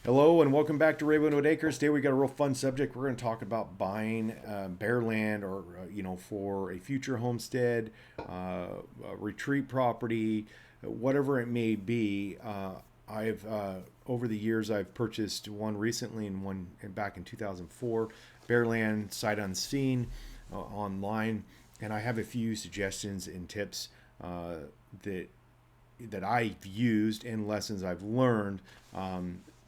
Hello and welcome back to Ravenwood Acres. Today we got a real fun subject. We're going to talk about buying bare land, or for a future homestead, a retreat property, whatever it may be. I've over the years I've purchased one recently and one back in 2004, bare land sight unseen, online, and I have a few suggestions and tips that I've used and lessons I've learned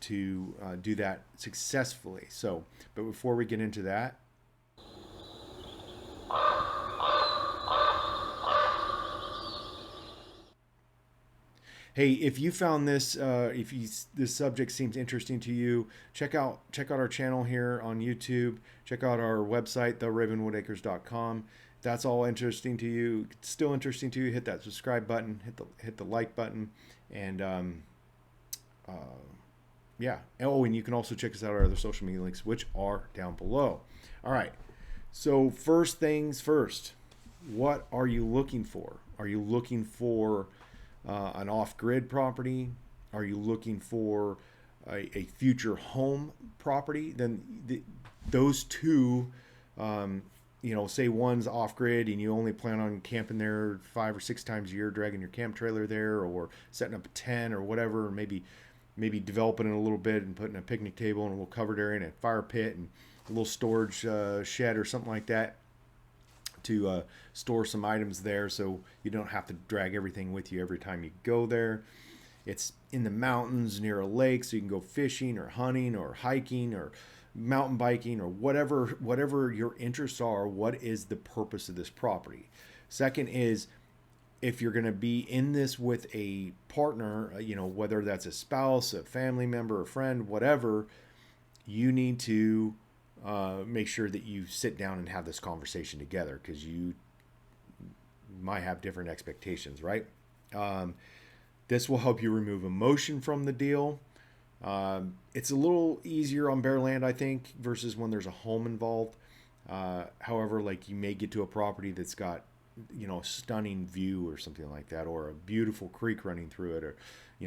to do that successfully. So, but before we get into that, hey, if you found this, if you, this subject seems interesting to you, check out our channel here on YouTube. Check out our website, theravenwoodacres.com. If that's all interesting to you, still interesting to you, hit that subscribe button, hit the like button, and uh, yeah. Oh, and you can also check us out our other social media links, which are down below. All right. So first things first, what are you looking for? Are you looking for an off-grid property? Are you looking for a future home property? Then those two, say one's off-grid and you only plan on camping there 5 or 6 times a year, dragging your camp trailer there, or setting up a tent or whatever, or maybe developing it a little bit and putting a picnic table and a little covered area and a fire pit and a little storage shed or something like that to store some items there, so you don't have to drag everything with you every time you go there. It's in the mountains near a lake, so you can go fishing or hunting or hiking or mountain biking or whatever your interests are. What is the purpose of this property? Second is, if you're going to be in this with a partner, whether that's a spouse, a family member, a friend, whatever, you need to make sure that you sit down and have this conversation together, because you might have different expectations, right? Um, this will help you remove emotion from the deal. It's a little easier on bare land, I think, versus when there's a home involved. However, like, you may get to a property that's got a stunning view or something like that, or a beautiful creek running through it,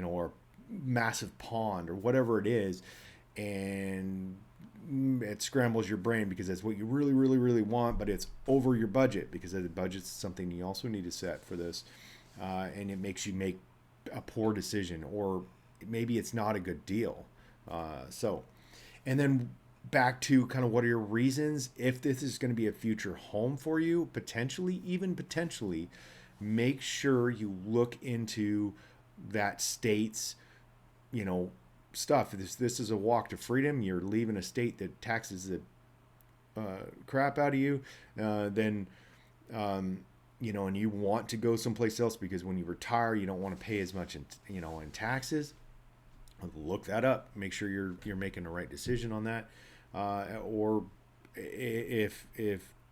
or massive pond or whatever it is, and it scrambles your brain because that's what you really, really, really want, but it's over your budget, because the budget's something you also need to set for this, and it makes you make a poor decision, or maybe it's not a good deal. And then back to kind of what are your reasons if this is going to be a future home for you, potentially, make sure you look into that state's, you know, stuff. This is a walk to freedom. You're leaving a state that taxes the crap out of you. Then and you want to go someplace else because when you retire, you don't want to pay as much in taxes. Look that up. Make sure you're making the right decision on that. Or if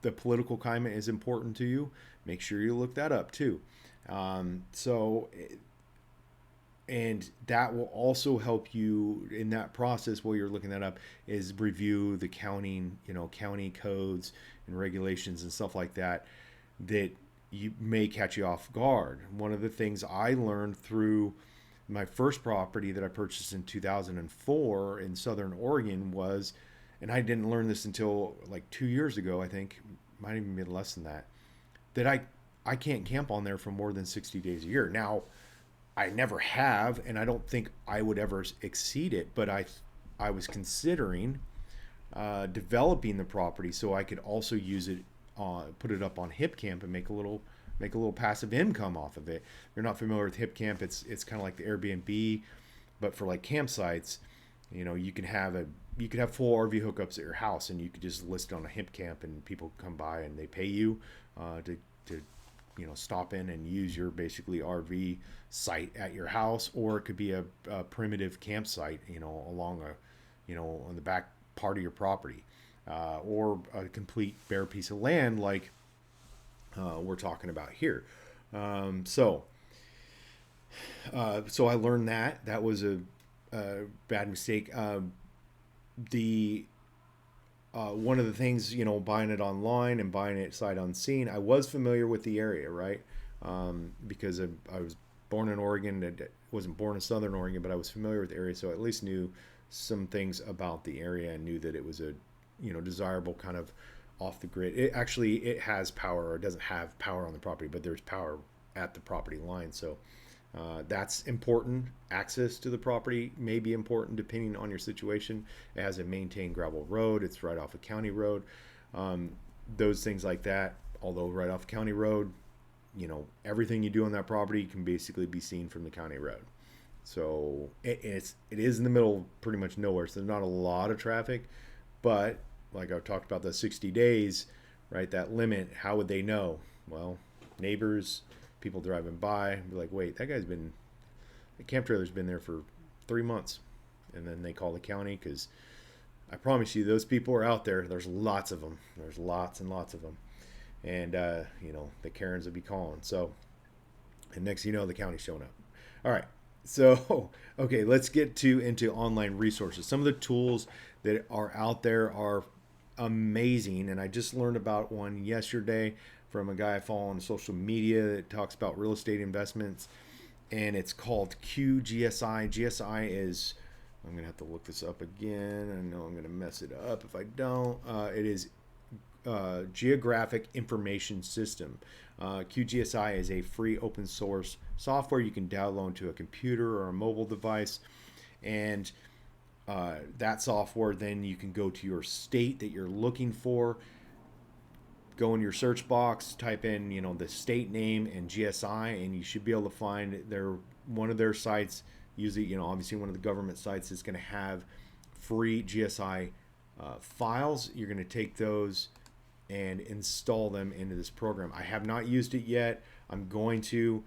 the political climate is important to you, make sure you look that up too. So, and that will also help you in that process while you're looking that up, is review the county codes and regulations and stuff like that you may catch you off guard. One of the things I learned through my first property that I purchased in 2004 in Southern Oregon was, and I didn't learn this until like 2 years ago, I think, might even be less than that, that I can't camp on there for more than 60 days a year. Now, I never have, and I don't think I would ever exceed it, but I was considering developing the property so I could also use it, put it up on HipCamp and make a little passive income off of it. If you're not familiar with HipCamp, it's kind of like the Airbnb, but for like campsites. You could have full RV hookups at your house, and you could just list it on a HipCamp, and people come by and they pay you to stop in and use your basically RV site at your house, or it could be a primitive campsite, along on the back part of your property, or a complete bare piece of land like we're talking about here. So I learned that was a bad mistake. The One of the things, buying it online and buying it sight unseen, I was familiar with the area, right? Because I was born in Oregon. I wasn't born in Southern Oregon, but I was familiar with the area, so I at least knew some things about the area and knew that it was a, desirable kind of off the grid. It has power, or it doesn't have power on the property, but there's power at the property line. So that's important. Access to the property may be important depending on your situation. It has a maintained gravel road. It's right off a county road. Those things like that. Although right off a county road, everything you do on that property can basically be seen from the county road. So it is in the middle of pretty much nowhere. So there's not a lot of traffic, but like I've talked about the 60 days, right? That limit. How would they know? Well, neighbors, people driving by, be like, wait, the camp trailer's been there for 3 months, and then they call the county, because I promise you, those people are out there. There's lots of them. There's lots and lots of them, and the Karens will be calling. So, and next thing you know, the county's showing up. All right. So, okay, let's get into online resources. Some of the tools that are out there are amazing, and I just learned about one yesterday from a guy I follow on social media that talks about real estate investments, and it's called QGSI. GSI is, I'm going to have to look this up again. I know I'm going to mess it up if I don't. It is Geographic Information System. QGSI is a free open source software you can download to a computer or a mobile device, and that software, then you can go to your state that you're looking for, go in your search box, type in the state name and GSI, and you should be able to find one of their sites. Usually, obviously one of the government sites is going to have free GSI files. You're going to take those and install them into this program. I have not used it yet. I'm going to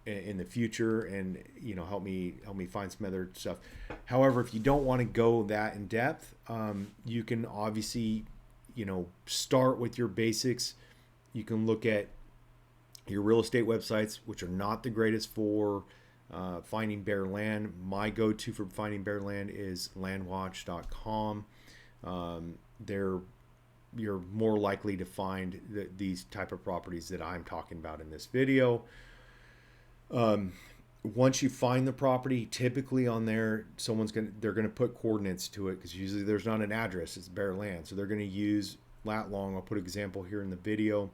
in the future, and help me find some other stuff. However, if you don't want to go that in depth, you can obviously start with your basics. You can look at your real estate websites, which are not the greatest for finding bare land. My go-to for finding bare land is landwatch.com. You're more likely to find these type of properties that I'm talking about in this video. Once you find the property, typically on there, they're gonna put coordinates to it, because usually there's not an address, it's bare land. So they're gonna use lat long. I'll put an example here in the video,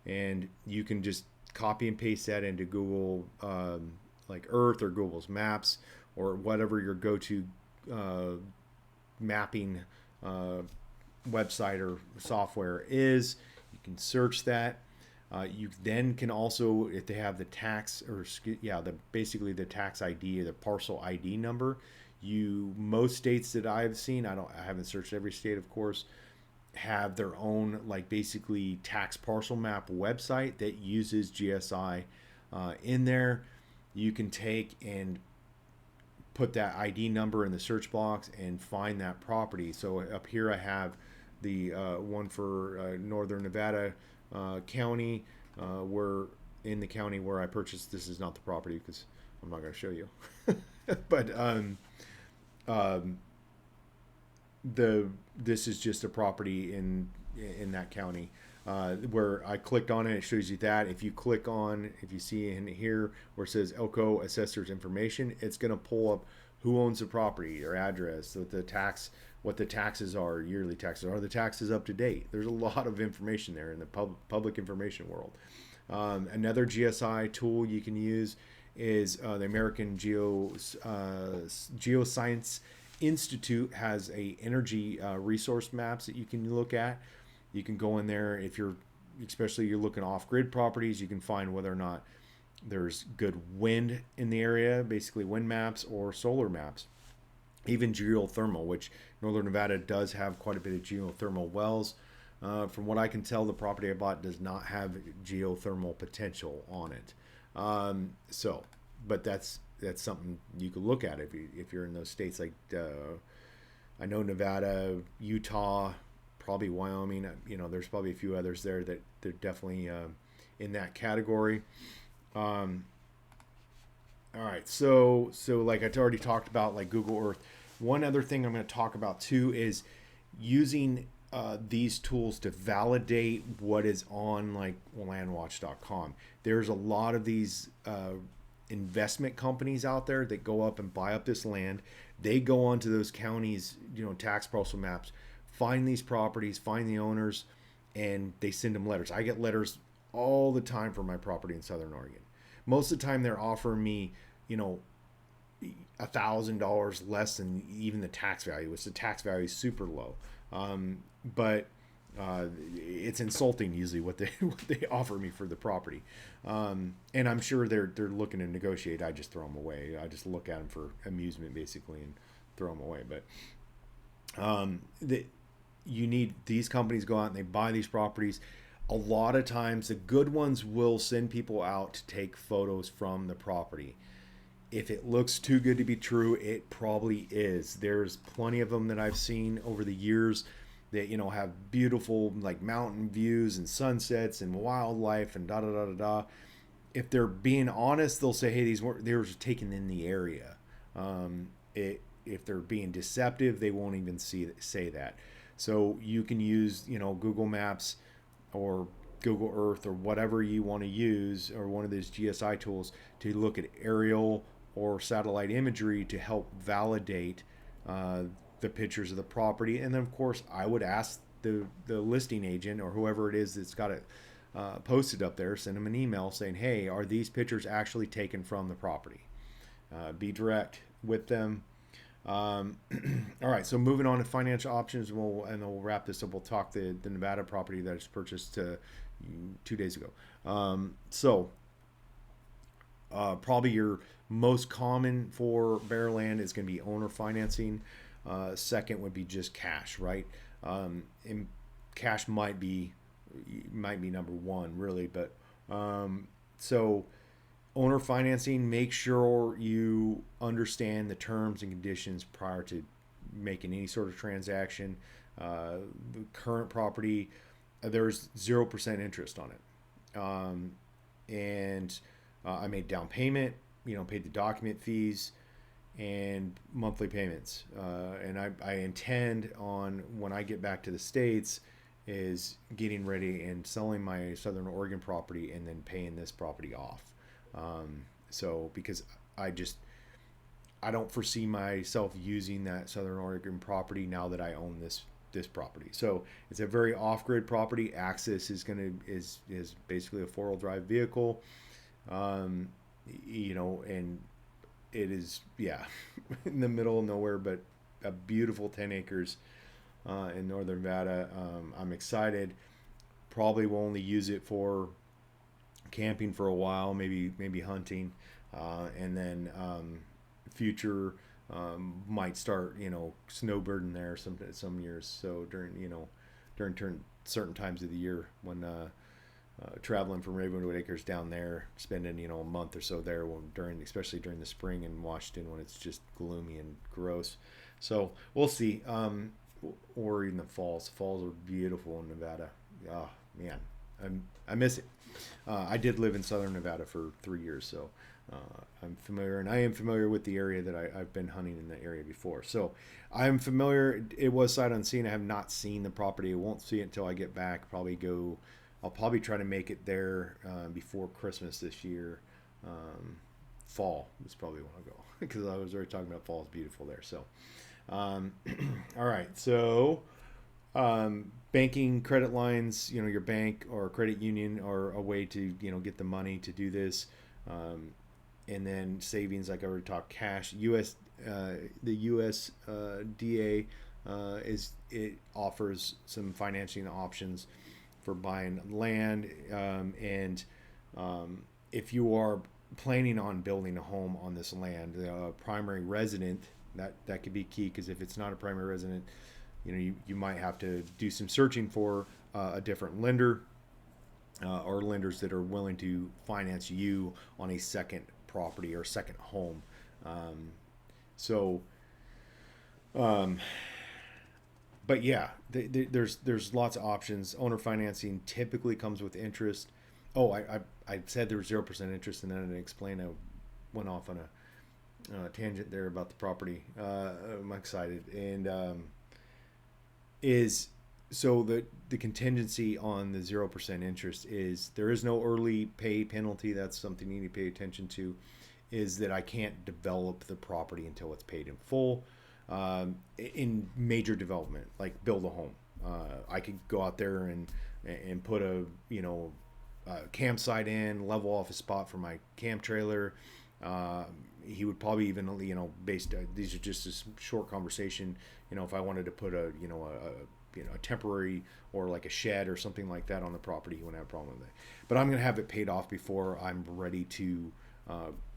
and you can just copy and paste that into Google, like Earth or Google's Maps, or whatever your go-to mapping website or software is. You can search that. You then can also, if they have the tax, basically the tax ID or the parcel ID number, most states that I've seen, I haven't searched every state, of course, have their own basically tax parcel map website that uses GSI in there. You can take and put that ID number in the search box and find that property. So up here I have the one for Northern Nevada County, where in the county where I purchased. This is not the property because I'm not going to show you, but this is just a property in that county. Where I clicked on it, it shows you that. If you see in here where it says Elko Assessor's Information, it's going to pull up who owns the property, their address, what the taxes are, yearly taxes. Are the taxes up to date? There's a lot of information there in the public information world. Another GSI tool you can use is the American Geoscience Institute has a energy resource maps that you can look at. You can go in there especially you're looking off-grid properties. You can find whether or not there's good wind in the area, basically wind maps or solar maps. Even geothermal, which Northern Nevada does have quite a bit of geothermal wells. From what I can tell, the property I bought does not have geothermal potential on it. But that's something you could look at if you're in those states. Like I know Nevada, Utah, probably Wyoming. There's probably a few others there that they're definitely in that category. All right, so like I already talked about, like Google Earth. One other thing I'm going to talk about too is using these tools to validate what is on like landwatch.com. There's a lot of these investment companies out there that go up and buy up this land. They go onto those counties, tax parcel maps, find these properties, find the owners, and they send them letters. I get letters all the time for my property in Southern Oregon. Most of the time, they're offering me, $1,000 less than even the tax value, which the tax value is super low. But it's insulting usually what they what they offer me for the property, and I'm sure they're looking to negotiate. I just throw them away. I just look at them for amusement basically and throw them away. But you need these companies go out and they buy these properties. A lot of times the good ones will send people out to take photos from the property. If it looks too good to be true, it probably is. There's plenty of them that I've seen over the years that have beautiful like mountain views and sunsets and wildlife and da da da da da. If they're being honest, they'll say, "Hey, they were just taken in the area." If they're being deceptive, they won't even say that. So you can use Google Maps or Google Earth or whatever you want to use, or one of those GSI tools, to look at aerial or satellite imagery to help validate the pictures of the property. And then of course I would ask the listing agent or whoever it is that's got it posted up there, send them an email saying, "Hey, are these pictures actually taken from the property?" Be direct with them. All right, so moving on to financial options, and we'll wrap this up. We'll talk the Nevada property that I just purchased 2 days ago. Probably your most common for bareland is going to be owner financing. Second would be just cash, right? And cash might be number one, really. But so owner financing, make sure you understand the terms and conditions prior to making any sort of transaction. The current property, there's 0% interest on it, and I made down payment, paid the document fees and monthly payments. And I intend on, when I get back to the States, is getting ready and selling my Southern Oregon property and then paying this property off. So because I don't foresee myself using that Southern Oregon property now that I own this property. So it's a very off-grid property. Access is basically a 4-wheel drive vehicle. And it is, in the middle of nowhere, but a beautiful 10 acres in northern Nevada. I'm excited. Probably will only use it for camping for a while, maybe hunting, and then future might start snowbirding there some years. So during certain times of the year when traveling from Ravenwood Acres down there, spending a month or so there especially during the spring in Washington when it's just gloomy and gross. So we'll see. Or even the falls. The falls are beautiful in Nevada. Oh man, I miss it. I did live in Southern Nevada for 3 years, so I'm familiar, and I am familiar with the area that I've been hunting in the area before. So I'm familiar. It was sight unseen. I have not seen the property. I won't see it until I get back. I'll probably try to make it there before Christmas this year. Fall is probably when I'll go because I was already talking about fall is beautiful there. So, all right. So, banking, credit lines, your bank or credit union are a way to, get the money to do this. And then savings, like I already talked, cash. The USDA it offers some financing options for buying land, and if you are planning on building a home on this land, the primary resident, that could be key, because if it's not a primary resident, you might have to do some searching for a different lender or lenders that are willing to finance you on a second property or second home. But yeah, there's lots of options. Owner financing typically comes with interest. Oh, I said there was 0% interest, and then I didn't explain. I went off on a tangent there about the property. I'm excited, and so the contingency on the 0% interest is there is no early pay penalty. That's something you need to pay attention to. is that I can't develop the property until it's paid in full. In major development, like build a home, I could go out there and put a campsite in, level off a spot for my camp trailer. He would probably even, based, these are just a short conversation, if I wanted to put a temporary or like a shed or something like that on the property, he wouldn't have a problem with it. But I'm going to have it paid off before I'm ready to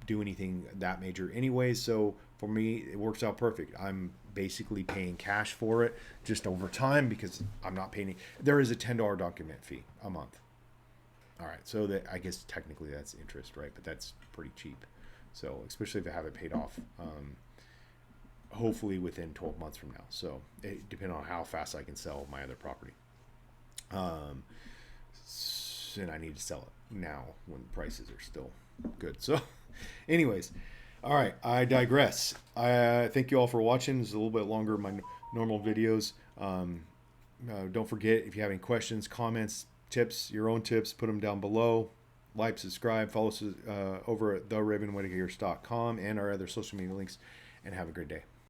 do anything that major anyway. So for me, it works out perfect. I'm basically paying cash for it just over time because I'm not paying. There is a $10 document fee a month. All right, so that, I guess technically that's interest, right? But that's pretty cheap. So especially if I have it paid off, hopefully within 12 months from now. So it depends on how fast I can sell my other property. And I need to sell it now when prices are still good. So anyways, all right, I digress. I thank you all for watching. This is a little bit longer than my normal videos. Don't forget, if you have any questions, comments, tips, your own tips, put them down below. Like, subscribe, follow us over at theravenwhitacres.com and our other social media links, and have a great day.